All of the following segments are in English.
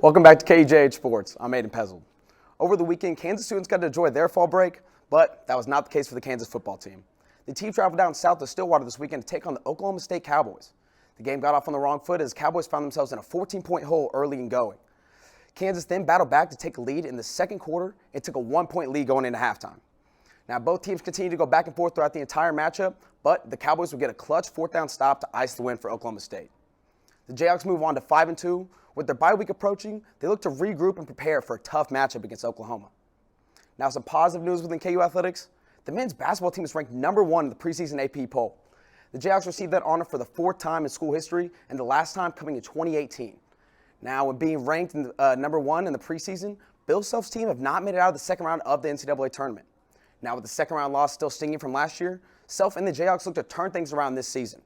Welcome back to KUJH Sports. I'm Aidan Pezold. Over the weekend, Kansas students got to enjoy their fall break, but that was not the case for the Kansas football team. The team traveled down south to Stillwater this weekend to take on the Oklahoma State Cowboys. The game got off on the wrong foot as Cowboys found themselves in a 14-point hole early in going. Kansas then battled back to take a lead in the second quarter and took a 1-point lead going into halftime. Now, both teams continued to go back and forth throughout the entire matchup, but the Cowboys would get a clutch fourth-down stop to ice the win for Oklahoma State. The Jayhawks move on to 5-2. With their bye week approaching, they look to regroup and prepare for a tough matchup against Oklahoma. Now, some positive news within KU athletics. The men's basketball team is ranked #1 in the preseason AP poll. The Jayhawks received that honor for the 4th time in school history and the last time coming in 2018. Now, when being ranked in #1 in the preseason, Bill Self's team have not made it out of the second round of the NCAA tournament. Now, with the second round loss still stinging from last year, Self and the Jayhawks look to turn things around this season.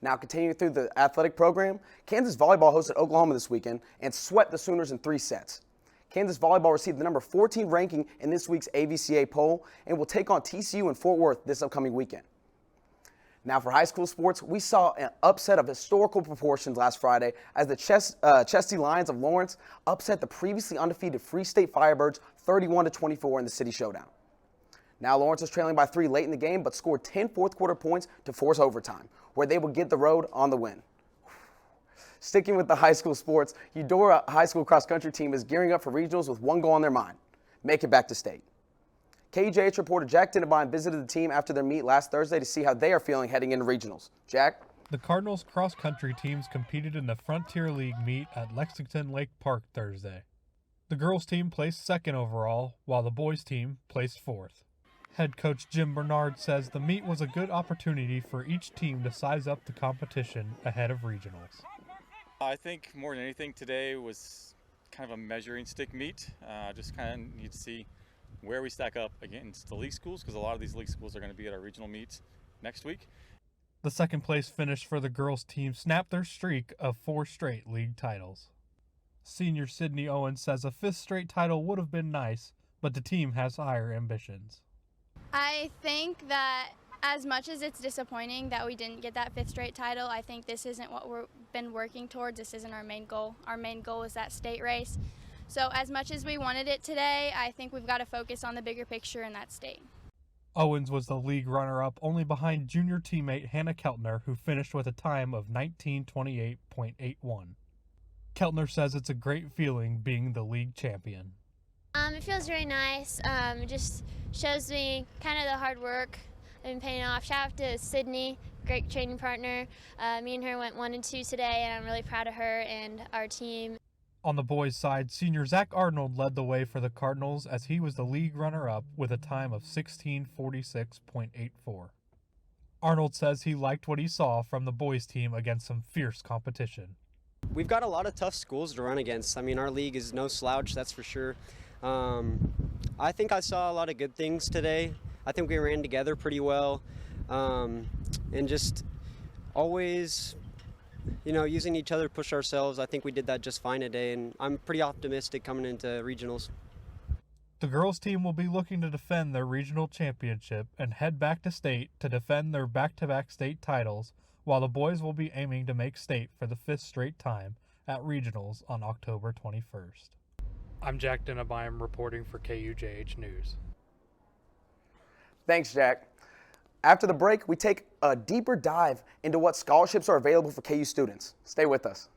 Now, continuing through the athletic program, Kansas volleyball hosted Oklahoma this weekend and swept the Sooners in 3 sets. Kansas volleyball received the number 14 ranking in this week's AVCA poll and will take on TCU in Fort Worth this upcoming weekend. Now, for high school sports, we saw an upset of historical proportions last Friday as the Chesty Lions of Lawrence upset the previously undefeated Free State Firebirds 31-24 in the city showdown. Now, Lawrence was trailing by 3 late in the game, but scored 10 fourth-quarter points to force overtime, where they would get the road on the win. Sticking with the high school sports, Eudora high school cross-country team is gearing up for regionals with one goal on their mind: make it back to state. KUJH reporter Jack Dinnebein visited the team after their meet last Thursday to see how they are feeling heading into regionals. Jack? The Cardinals cross-country teams competed in the Frontier League meet at Lexington Lake Park Thursday. The girls' team placed 2nd overall, while the boys' team placed 4th. Head coach Jim Bernard says the meet was a good opportunity for each team to size up the competition ahead of regionals. I think more than anything today was kind of a measuring stick meet. Just kind of need to see where we stack up against the league schools, because a lot of these league schools are going to be at our regional meets next week. The second place finish for the girls' team snapped their streak of 4 straight league titles. Senior Sydney Owens says a 5th straight title would have been nice, but the team has higher ambitions. I think that as much as it's disappointing that we didn't get that 5th straight title, I think this isn't what we've been working towards. This isn't our main goal. Our main goal is that state race. So as much as we wanted it today, I think we've got to focus on the bigger picture in that state. Owens was the league runner-up, only behind junior teammate Hannah Keltner, who finished with a time of 19:28.81. Keltner says it's a great feeling being the league champion. It feels very nice. It just shows me kind of the hard work I've been paying off. Shout out to Sydney, great training partner. Me and her went 1 and 2 today, and I'm really proud of her and our team. On the boys' side, senior Zach Arnold led the way for the Cardinals as he was the league runner-up with a time of 16:46.84. Arnold says he liked what he saw from the boys' team against some fierce competition. We've got a lot of tough schools to run against. I mean, our league is no slouch, that's for sure. I think I saw a lot of good things today. I think we ran together pretty well, and just always, using each other to push ourselves. I think we did that just fine today, and I'm pretty optimistic coming into regionals. The girls' team will be looking to defend their regional championship and head back to state to defend their back-to-back state titles, while the boys will be aiming to make state for the 5th straight time at regionals on October 21st. I'm Jack Dinnebein reporting for KUJH News. Thanks, Jack. After the break, we take a deeper dive into what scholarships are available for KU students. Stay with us.